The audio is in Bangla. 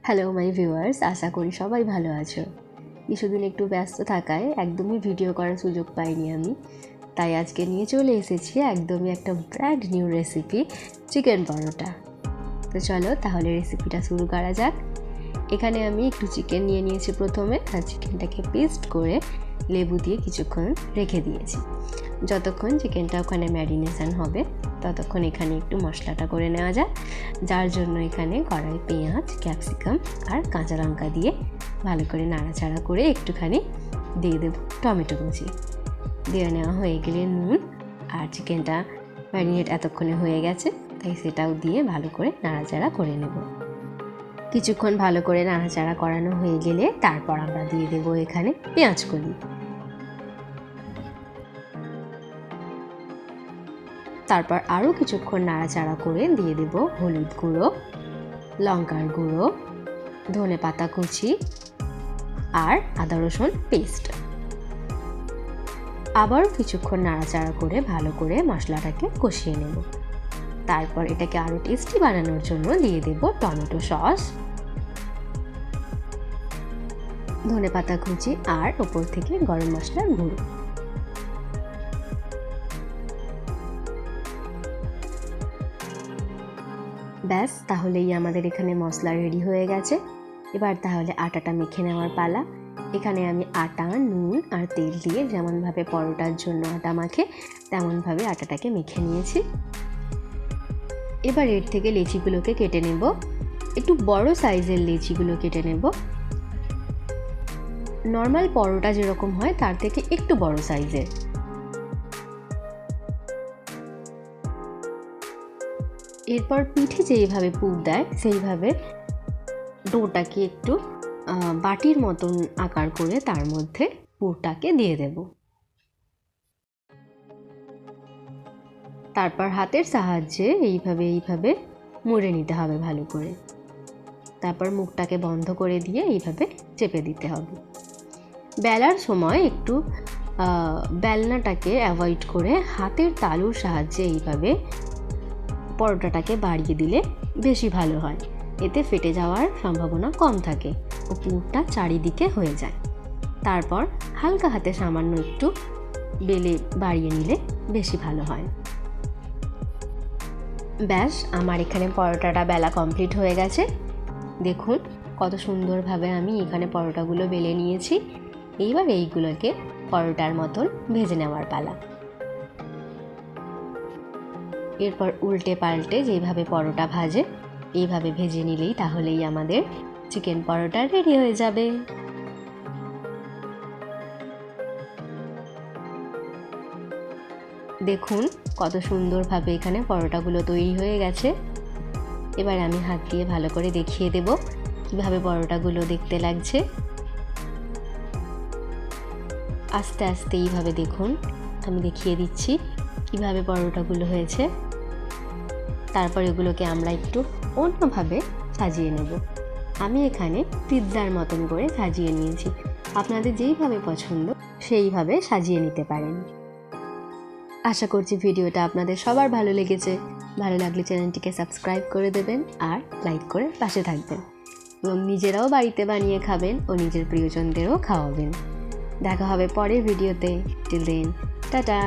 হ্যালো মাই ভিউয়ার্স, আশা করি সবাই ভালো আছো। কিছুদিন একটু ব্যস্ত থাকায় একদমই ভিডিও করার সুযোগ পাইনি আমি, তাই আজকে নিয়ে চলে এসেছি একদমই একটা ব্র্যান্ড নিউ রেসিপি, চিকেন পরোটা। তো চলো তাহলে রেসিপিটা শুরু করা যাক। এখানে আমি একটু চিকেন নিয়ে নিয়েছি প্রথমে, আর চিকেনটাকে পেস্ট করে লেবু দিয়ে কিছুক্ষণ রেখে দিয়েছি। যতক্ষণ চিকেনটা ওখানে ম্যারিনেশন হবে ততক্ষণ এখানে একটু মশলাটা করে নেওয়া যায়, যার জন্য এখানে কড়াই পেঁয়াজ, ক্যাপসিকাম আর কাঁচা লঙ্কা দিয়ে ভালো করে নাড়াচাড়া করে একটুখানি দিয়ে দেবো টমেটো কুচি। দিয়ে নেওয়া হয়ে গেলে নুন, আর চিকেনটা ম্যারিনেট এতক্ষণে হয়ে গেছে তাই সেটাও দিয়ে ভালো করে নাড়াচাড়া করে নেব। কিছুক্ষণ ভালো করে নাড়াচাড়া করানো হয়ে গেলে তারপর আমরা দিয়ে দেবো এখানে পেঁয়াজ কলি। তারপর আরও কিছুক্ষণ নাড়াচাড়া করে দিয়ে দেব হলুদ গুঁড়ো, লঙ্কার গুঁড়ো, ধনে পাতা কুচি আর আদা রসুন পেস্ট। আবারও কিছুক্ষণ নাড়াচাড়া করে ভালো করে মশলাটাকে কষিয়ে নেব। তারপর এটাকে আরও টেস্টি বানানোর জন্য দিয়ে দেব টমেটো সস, ধনে পাতা কুচি আর ওপর থেকে গরম মশলার গুঁড়ো। ব্যাস, তাহলেই আমাদের এখানে মশলা রেডি হয়ে গেছে। এবার তাহলে আটাটা মেখে নেওয়ার পালা। এখানে আমি আটা, নুন আর তেল দিয়ে যেমনভাবে পরোটার জন্য আটা মাখে তেমনভাবে আটাটাকে মেখে নিয়েছি। এবার এর থেকে লেচিগুলোকে কেটে নেব। একটু বড় সাইজের লেচিগুলো কেটে নেব। নর্মাল পরোটা যেরকম হয় তার থেকে একটু বড় সাইজের। এরপর পিঠে যেইভাবে পুর দেয় সেইভাবে ডোটাকে একটু বাটির মতন আকার করে তার মধ্যে পুরটাকে দিয়ে দেব। তারপর হাতের সাহায্যে এইভাবে মুড়ে নিতে হবে ভালো করে। তারপর মুখটাকে বন্ধ করে দিয়ে এইভাবে চেপে দিতে হবে। বেলার সময় একটু বেলনাটাকে অ্যাভয়েড করে হাতের তালুর সাহায্যে এইভাবে পরোটাটাকে বাড়িয়ে দিলে বেশি ভালো হয়। এতে ফেটে যাওয়ার সম্ভাবনা কম থাকে ও পুরটা চারিদিকে হয়ে যায়। তারপর হালকা হাতে সামান্য একটু বেলে বাড়িয়ে নিলে বেশি ভালো হয়। ব্যাস, আমার এখানে পরোটাটা বেলা কমপ্লিট হয়ে গেছে। দেখুন কত সুন্দরভাবে আমি এখানে পরোটাগুলো বেলে নিয়েছি। এইবার এইগুলোকে পরোটার মতন ভেজে নেওয়ার পালা। এরপর উল্টে পাল্টে যেভাবে পরোটা ভাজে এইভাবে ভেজে নিলেই তাহলেই আমাদের চিকেন পরোটা রেডি হয়ে যাবে। দেখুন কত সুন্দরভাবে এখানে পরোটাগুলো তৈরি হয়ে গেছে। এবার আমি হাত দিয়ে ভালো করে দেখিয়ে দেব কিভাবে পরোটাগুলো দেখতে লাগছে। আস্তে আস্তে এইভাবে দেখুন, আমি দেখিয়ে দিচ্ছি কিভাবে পরোটাগুলো হয়েছে। তারপর এগুলোকে আমরা একটু অন্যভাবে সাজিয়ে নেব। আমি এখানে পিৎজার মতন করে সাজিয়ে নিয়েছি। আপনাদের যেইভাবে পছন্দ সেইভাবে সাজিয়ে নিতে পারেন। আশা করছি ভিডিওটা আপনাদের সবার ভালো লেগেছে। ভালো লাগলে চ্যানেলটিকে সাবস্ক্রাইব করে দেবেন আর লাইক করে পাশে থাকবেন, এবং নিজেরাও বাড়িতে বানিয়ে খাবেন ও নিজের প্রিয়জনদেরও খাওয়াবেন। দেখা হবে পরের ভিডিওতে। Till then, tata.